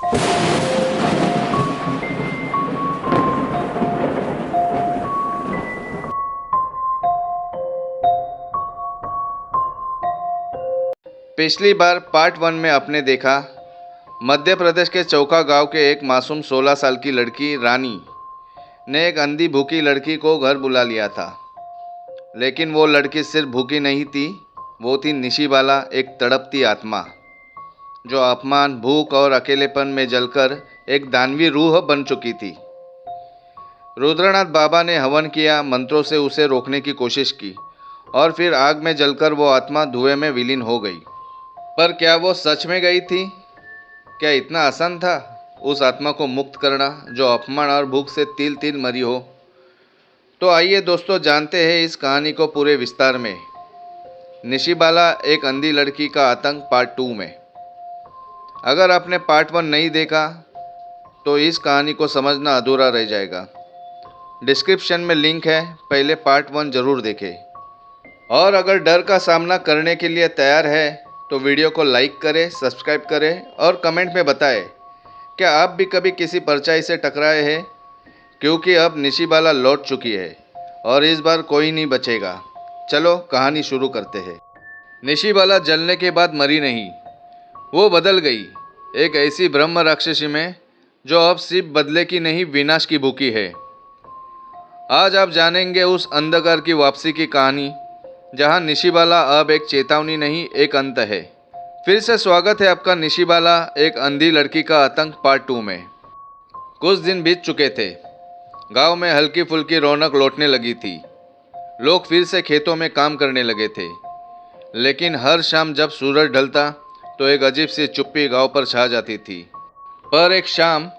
पिछली बार पार्ट 1 में आपने देखा मध्य प्रदेश के चौका गांव के एक मासूम 16 साल की लड़की रानी ने एक अंधी भूखी लड़की को घर बुला लिया था। लेकिन वो लड़की सिर्फ भूखी नहीं थी, वो थी निशिबाला, एक तड़पती आत्मा जो अपमान, भूख और अकेलेपन में जलकर एक दानवी रूह बन चुकी थी। रुद्रनाथ बाबा ने हवन किया, मंत्रों से उसे रोकने की कोशिश की और फिर आग में जलकर वो आत्मा धुएं में विलीन हो गई। पर क्या वो सच में गई थी? क्या इतना आसान था उस आत्मा को मुक्त करना जो अपमान और भूख से तिल तिल मरी हो? तो आइए दोस्तों, जानते हैं इस कहानी को पूरे विस्तार में। निशिबाला, एक अंधी लड़की का आतंक, पार्ट 2 में। अगर आपने पार्ट 1 नहीं देखा तो इस कहानी को समझना अधूरा रह जाएगा। डिस्क्रिप्शन में लिंक है, पहले पार्ट 1 जरूर देखें। और अगर डर का सामना करने के लिए तैयार है तो वीडियो को लाइक करें, सब्सक्राइब करें और कमेंट में बताएं क्या आप भी कभी किसी परछाई से टकराए हैं, क्योंकि अब निशिबाला लौट चुकी है और इस बार कोई नहीं बचेगा। चलो कहानी शुरू करते हैं। निशिबाला जलने के बाद मरी नहीं, वो बदल गई एक ऐसी ब्रह्म राक्षसी में जो अब सिर्फ बदले की नहीं, विनाश की भूखी है। आज आप जानेंगे उस अंधकार की वापसी की कहानी जहां निशिबाला अब एक चेतावनी नहीं, एक अंत है। फिर से स्वागत है आपका निशिबाला, एक अंधी लड़की का आतंक, पार्ट 2 में। कुछ दिन बीत चुके थे। गांव में हल्की फुल्की रौनक लौटने लगी थी। लोग फिर से खेतों में काम करने लगे थे। लेकिन हर शाम जब सूरज ढलता तो एक अजीब सी चुप्पी गांव पर छा जाती थी। पर एक शाम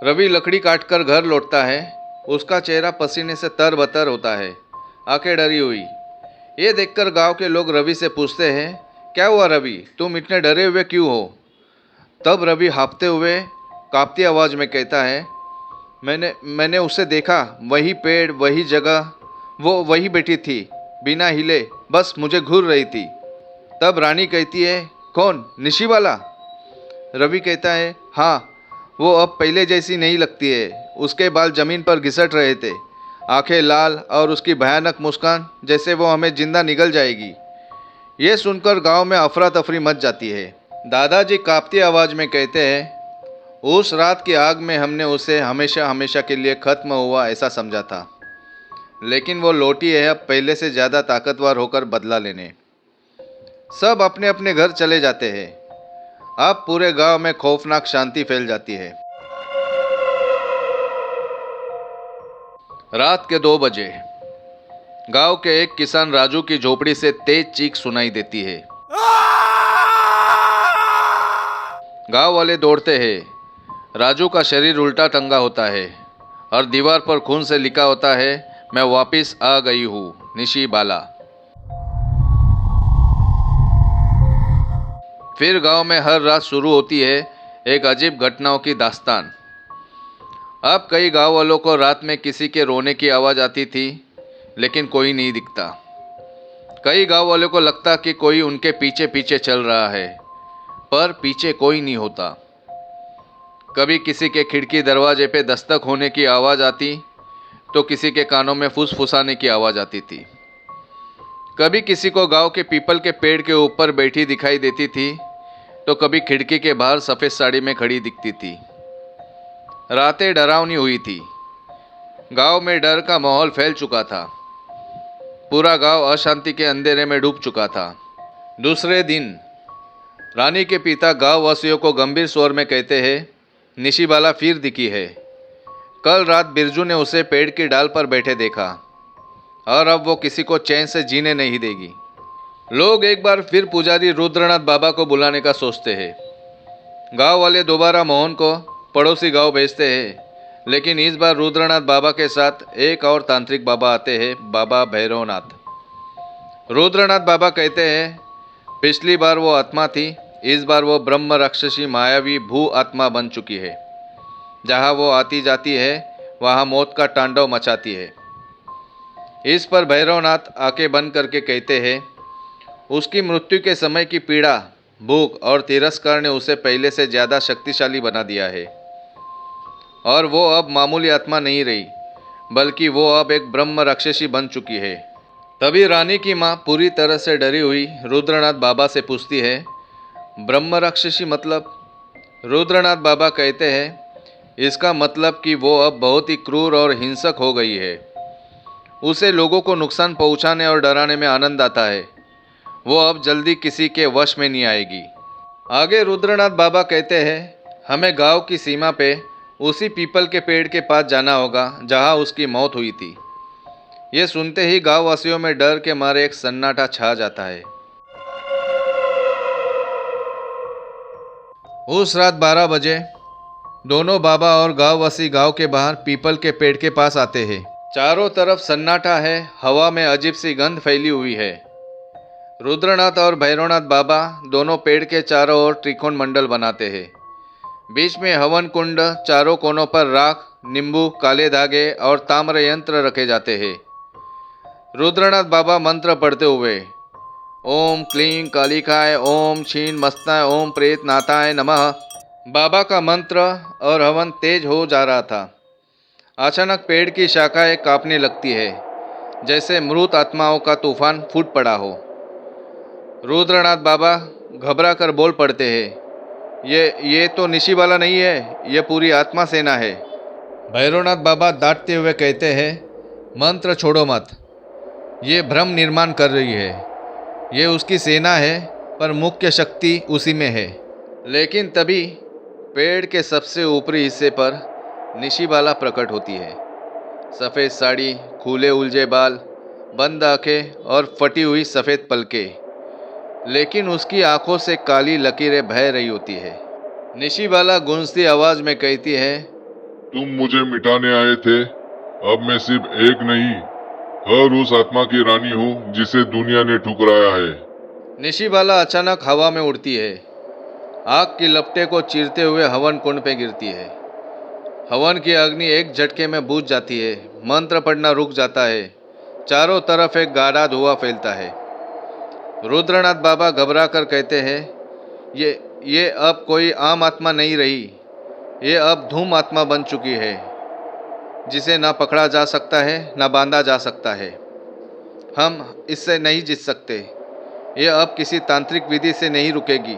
रवि लकड़ी काटकर घर लौटता है। उसका चेहरा पसीने से तरबतर होता है, आंखें डरी हुई। ये देखकर गांव के लोग रवि से पूछते हैं, क्या हुआ रवि, तुम इतने डरे हुए क्यों हो? तब रवि हाँफते हुए कांपती आवाज़ में कहता है, मैंने उसे देखा, वही पेड़, वही जगह, वो वही बैठी थी, बिना हिले, बस मुझे घूर रही थी। तब रानी कहती है, कौन, निशिबाला? रवि कहता है, हाँ, वो अब पहले जैसी नहीं लगती है। उसके बाल जमीन पर घिसट रहे थे, आंखें लाल और उसकी भयानक मुस्कान जैसे वो हमें जिंदा निगल जाएगी। ये सुनकर गांव में अफरा तफरी मच जाती है। दादाजी कांपती आवाज़ में कहते हैं, उस रात की आग में हमने उसे हमेशा हमेशा के लिए ख़त्म हुआ ऐसा समझा था, लेकिन वो लौटी है अब पहले से ज़्यादा ताकतवर होकर बदला लेने। सब अपने अपने घर चले जाते हैं। अब पूरे गांव में खौफनाक शांति फैल जाती है। रात के 2 बजे गांव के एक किसान राजू की झोपड़ी से तेज चीख सुनाई देती है। गांव वाले दौड़ते हैं। राजू का शरीर उल्टा टंगा होता है और दीवार पर खून से लिखा होता है, मैं वापिस आ गई हूँ, निशिबाला। फिर गांव में हर रात शुरू होती है एक अजीब घटनाओं की दास्तान। अब कई गांव वालों को रात में किसी के रोने की आवाज़ आती थी, लेकिन कोई नहीं दिखता। कई गांव वालों को लगता कि कोई उनके पीछे पीछे चल रहा है, पर पीछे कोई नहीं होता। कभी किसी के खिड़की दरवाजे पे दस्तक होने की आवाज़ आती तो किसी के कानों में फुसफुसाने की आवाज़ आती थी। कभी किसी को गांव के पीपल के पेड़ के ऊपर बैठी दिखाई देती थी तो कभी खिड़की के बाहर सफ़ेद साड़ी में खड़ी दिखती थी। रातें डरावनी हुई थी। गांव में डर का माहौल फैल चुका था। पूरा गांव अशांति के अंधेरे में डूब चुका था। दूसरे दिन रानी के पिता गांव वासियों को गंभीर स्वर में कहते हैं, निशिबाला फिर दिखी है। कल रात बिरजू ने उसे पेड़ की डाल पर बैठे देखा और अब वो किसी को चैन से जीने नहीं देगी। लोग एक बार फिर पुजारी रुद्रनाथ बाबा को बुलाने का सोचते हैं। गांव वाले दोबारा मोहन को पड़ोसी गांव भेजते हैं, लेकिन इस बार रुद्रनाथ बाबा के साथ एक और तांत्रिक बाबा आते हैं, बाबा भैरवनाथ। रुद्रनाथ बाबा कहते हैं, पिछली बार वो आत्मा थी, इस बार वो ब्रह्म राक्षसी मायावी भू आत्मा बन चुकी है। जहाँ वो आती जाती है वहाँ मौत का तांडव मचाती है। इस पर भैरवनाथ आंखें बंद करके कहते हैं, उसकी मृत्यु के समय की पीड़ा भूख और तिरस्कार ने उसे पहले से ज़्यादा शक्तिशाली बना दिया है। और वो अब मामूली आत्मा नहीं रही, बल्कि वो अब एक ब्रह्म राक्षसी बन चुकी है। तभी रानी की माँ पूरी तरह से डरी हुई रुद्रनाथ बाबा से पूछती है, ब्रह्म राक्षसी मतलब? रुद्रनाथ बाबा कहते हैं, इसका मतलब कि वो अब बहुत ही क्रूर और हिंसक हो गई है। उसे लोगों को नुकसान पहुंचाने और डराने में आनंद आता है। वो अब जल्दी किसी के वश में नहीं आएगी। आगे रुद्रनाथ बाबा कहते हैं, हमें गांव की सीमा पे उसी पीपल के पेड़ के पास जाना होगा जहां उसकी मौत हुई थी। ये सुनते ही गांव वासियों में डर के मारे एक सन्नाटा छा जाता है। उस रात 12 बजे दोनों बाबा और गांववासी गांव के बाहर पीपल के पेड़ के पास आते हैं। चारों तरफ सन्नाटा है, हवा में अजीब सी गंध फैली हुई है। रुद्रनाथ और भैरवनाथ बाबा दोनों पेड़ के चारों ओर त्रिकोण मंडल बनाते हैं। बीच में हवन कुंड, चारों कोनों पर राख, नींबू, काले धागे और ताम्र यंत्र रखे जाते हैं। रुद्रनाथ बाबा मंत्र पढ़ते हुए, ओम क्लीं कालिकाय, ओम क्षीण मस्ताय, ओम प्रेत नाथाय नमः। बाबा का मंत्र और हवन तेज हो जा रहा था। अचानक पेड़ की शाखाएं कांपने लगती है, जैसे मृत आत्माओं का तूफान फूट पड़ा हो। रुद्रनाथ बाबा घबरा कर बोल पड़ते हैं, ये तो निशी वाला नहीं है, ये पूरी आत्मा सेना है। भैरवनाथ बाबा डांटते हुए कहते हैं, मंत्र छोड़ो मत, ये भ्रम निर्माण कर रही है। ये उसकी सेना है, पर मुख्य शक्ति उसी में है। लेकिन तभी पेड़ के सबसे ऊपरी हिस्से पर निशिबाला प्रकट होती है। सफ़ेद साड़ी, खुले उलझे बाल, बंद आंखें और फटी हुई सफ़ेद पलकें, लेकिन उसकी आंखों से काली लकीरें बह रही होती है। निशिबाला गूंजती आवाज़ में कहती है, तुम मुझे मिटाने आए थे, अब मैं सिर्फ एक नहीं, हर उस आत्मा की रानी हूँ जिसे दुनिया ने ठुकराया है। निशिबाला अचानक हवा में उड़ती है, आग की लपटें को चीरते हुए हवन कुंड पे गिरती है। हवन की अग्नि एक झटके में बुझ जाती है, मंत्र पढ़ना रुक जाता है, चारों तरफ एक गाढ़ा धुआं फैलता है। रुद्रनाथ बाबा घबरा कर कहते हैं, ये अब कोई आम आत्मा नहीं रही, ये अब धूम आत्मा बन चुकी है, जिसे ना पकड़ा जा सकता है, ना बांधा जा सकता है। हम इससे नहीं जीत सकते, ये अब किसी तांत्रिक विधि से नहीं रुकेगी,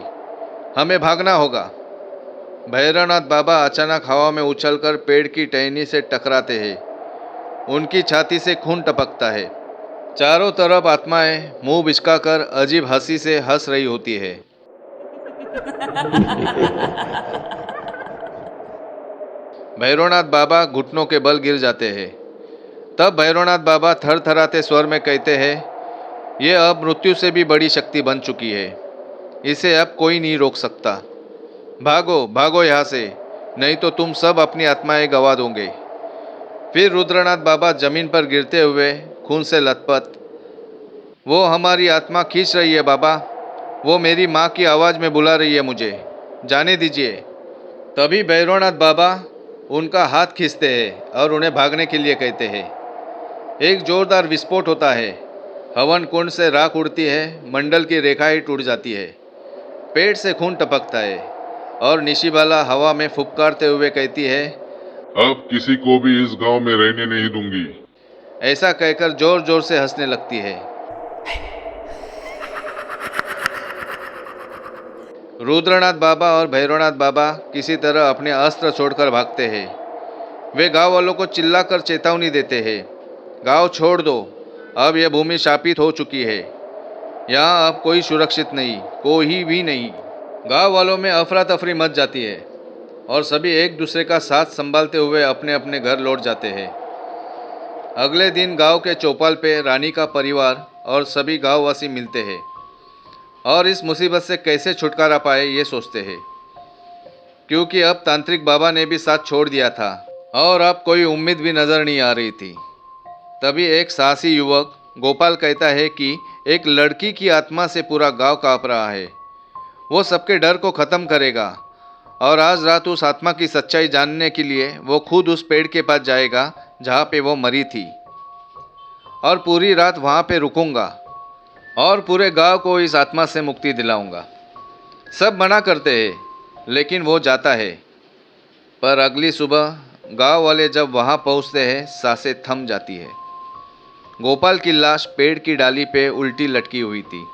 हमें भागना होगा। भैरवनाथ बाबा अचानक हवा में उछलकर पेड़ की टहनी से टकराते हैं। उनकी छाती से खून टपकता है। चारों तरफ आत्माएं मुंह बिचकाकर अजीब हंसी से हंस रही होती है। भैरवनाथ बाबा घुटनों के बल गिर जाते हैं। तब भैरवनाथ बाबा थरथराते स्वर में कहते हैं, ये अब मृत्यु से भी बड़ी शक्ति बन चुकी है, इसे अब कोई नहीं रोक सकता। भागो भागो यहाँ से, नहीं तो तुम सब अपनी आत्माएं गंवा दोगे। फिर रुद्रनाथ बाबा जमीन पर गिरते हुए खून से लथपथ, वो हमारी आत्मा खींच रही है बाबा, वो मेरी माँ की आवाज़ में बुला रही है मुझे, जाने दीजिए। तभी भैरवनाथ बाबा उनका हाथ खींचते हैं और उन्हें भागने के लिए कहते हैं। एक जोरदार विस्फोट होता है, हवन कुंड से राख उड़ती है, मंडल की रेखाएं टूट जाती है, पेट से खून टपकता है और निशिबाला हवा में फुफकारते हुए कहती है, अब किसी को भी इस गांव में रहने नहीं दूंगी। ऐसा कहकर जोर जोर से हंसने लगती है। रुद्रनाथ बाबा और भैरवनाथ बाबा किसी तरह अपने अस्त्र छोड़कर भागते हैं। वे गांव वालों को चिल्लाकर चेतावनी देते हैं, गांव छोड़ दो, अब यह भूमि शापित हो चुकी है, यहाँ अब कोई सुरक्षित नहीं, कोई भी नहीं। गांव वालों में अफरा तफरी मच जाती है और सभी एक दूसरे का साथ संभालते हुए अपने अपने घर लौट जाते हैं। अगले दिन गांव के चौपाल पे रानी का परिवार और सभी गांववासी मिलते हैं और इस मुसीबत से कैसे छुटकारा पाए ये सोचते हैं, क्योंकि अब तांत्रिक बाबा ने भी साथ छोड़ दिया था और अब कोई उम्मीद भी नज़र नहीं आ रही थी। तभी एक साहसी युवक गोपाल कहता है कि एक लड़की की आत्मा से पूरा गांव कांप रहा है, वो सबके डर को ख़त्म करेगा और आज रात उस आत्मा की सच्चाई जानने के लिए वो खुद उस पेड़ के पास जाएगा जहाँ पे वो मरी थी, और पूरी रात वहाँ पे रुकूंगा और पूरे गांव को इस आत्मा से मुक्ति दिलाऊंगा। सब मना करते हैं, लेकिन वो जाता है। पर अगली सुबह गांव वाले जब वहां पहुंचते हैं, सांसें थम जाती है। गोपाल की लाश पेड़ की डाली पे उल्टी लटकी हुई थी।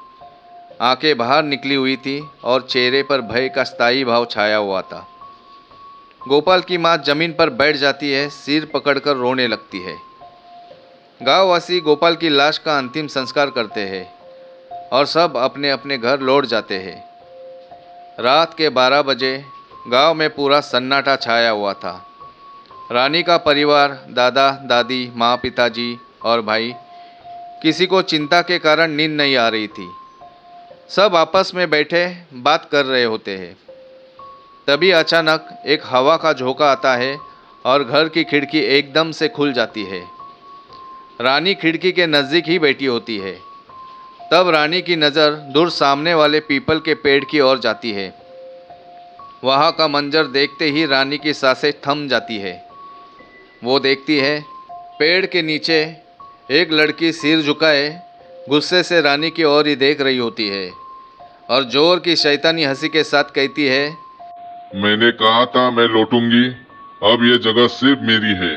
आंखें बाहर निकली हुई थी और चेहरे पर भय का स्थायी भाव छाया हुआ था। गोपाल की मां जमीन पर बैठ जाती है, सिर पकड़कर रोने लगती है। गांववासी गोपाल की लाश का अंतिम संस्कार करते हैं और सब अपने अपने घर लौट जाते हैं। रात के 12 बजे गांव में पूरा सन्नाटा छाया हुआ था। रानी का परिवार, दादा दादी, माँ, पिताजी और भाई, किसी को चिंता के कारण नींद नहीं आ रही थी। सब आपस में बैठे बात कर रहे होते हैं। तभी अचानक एक हवा का झोंका आता है और घर की खिड़की एकदम से खुल जाती है। रानी खिड़की के नज़दीक ही बैठी होती है। तब रानी की नज़र दूर सामने वाले पीपल के पेड़ की ओर जाती है। वहाँ का मंजर देखते ही रानी की सांसें थम जाती है। वो देखती है, पेड़ के नीचे एक लड़की सिर झुकाए गुस्से से रानी की ओर ही देख रही होती है और जोर की शैतानी हंसी के साथ कहती है, मैंने कहा था मैं लौटूंगी, अब ये जगह सिर्फ मेरी है।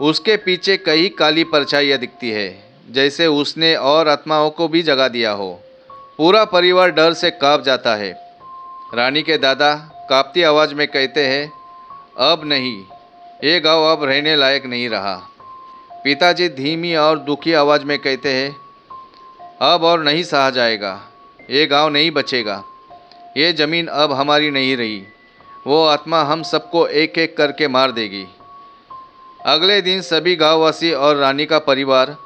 उसके पीछे कई काली परछाइयाँ दिखती है, जैसे उसने और आत्माओं को भी जगा दिया हो। पूरा परिवार डर से कांप जाता है। रानी के दादा कांपती आवाज़ में कहते हैं, अब नहीं, ये गांव अब रहने लायक नहीं रहा। पिताजी धीमी और दुखी आवाज़ में कहते हैं, अब और नहीं सहा जाएगा, ये गांव नहीं बचेगा, ये ज़मीन अब हमारी नहीं रही, वो आत्मा हम सबको एक एक करके मार देगी। अगले दिन सभी गांववासी और रानी का परिवार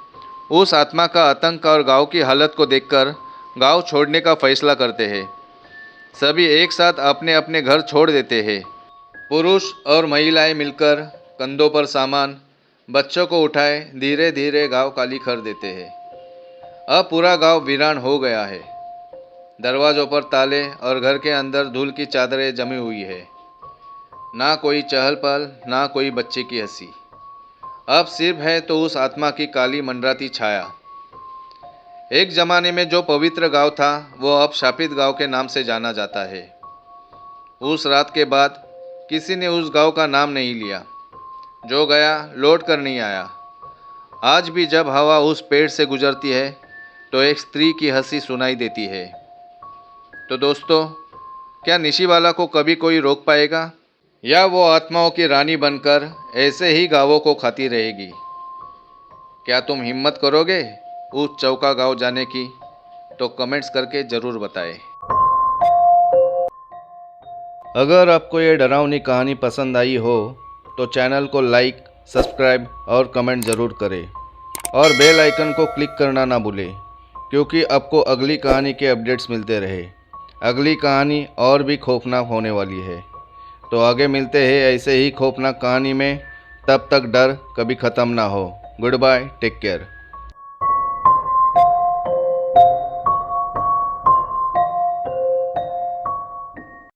उस आत्मा का आतंक और गांव की हालत को देखकर गांव छोड़ने का फैसला करते हैं। सभी एक साथ अपने अपने घर छोड़ देते हैं। पुरुष और महिलाएं मिलकर कंधों पर सामान, बच्चों को उठाए धीरे धीरे गांव खाली कर देते हैं। अब पूरा गांव वीरान हो गया है। दरवाज़ों पर ताले और घर के अंदर धूल की चादरें जमी हुई है। ना कोई चहल पहल, ना कोई बच्चे की हंसी। अब सिर्फ है तो उस आत्मा की काली मंडराती छाया। एक जमाने में जो पवित्र गांव था, वो अब शापित गांव के नाम से जाना जाता है। उस रात के बाद किसी ने उस गांव का नाम नहीं लिया। जो गया लौट कर नहीं आया। आज भी जब हवा उस पेड़ से गुजरती है तो एक स्त्री की हंसी सुनाई देती है। तो दोस्तों, क्या निशिवाला को कभी कोई रोक पाएगा, या वो आत्माओं की रानी बनकर ऐसे ही गांवों को खाती रहेगी? क्या तुम हिम्मत करोगे उस चौका गांव जाने की? तो कमेंट्स करके ज़रूर बताएं। अगर आपको ये डरावनी कहानी पसंद आई हो तो चैनल को लाइक, सब्सक्राइब और कमेंट ज़रूर करें और बेल आइकन को क्लिक करना ना भूलें, क्योंकि आपको अगली कहानी के अपडेट्स मिलते रहे। अगली कहानी और भी खौफनाक होने वाली है। तो आगे मिलते हैं ऐसे ही खौफनाक कहानी में। तब तक डर कभी ख़त्म ना हो। Good bye, take care.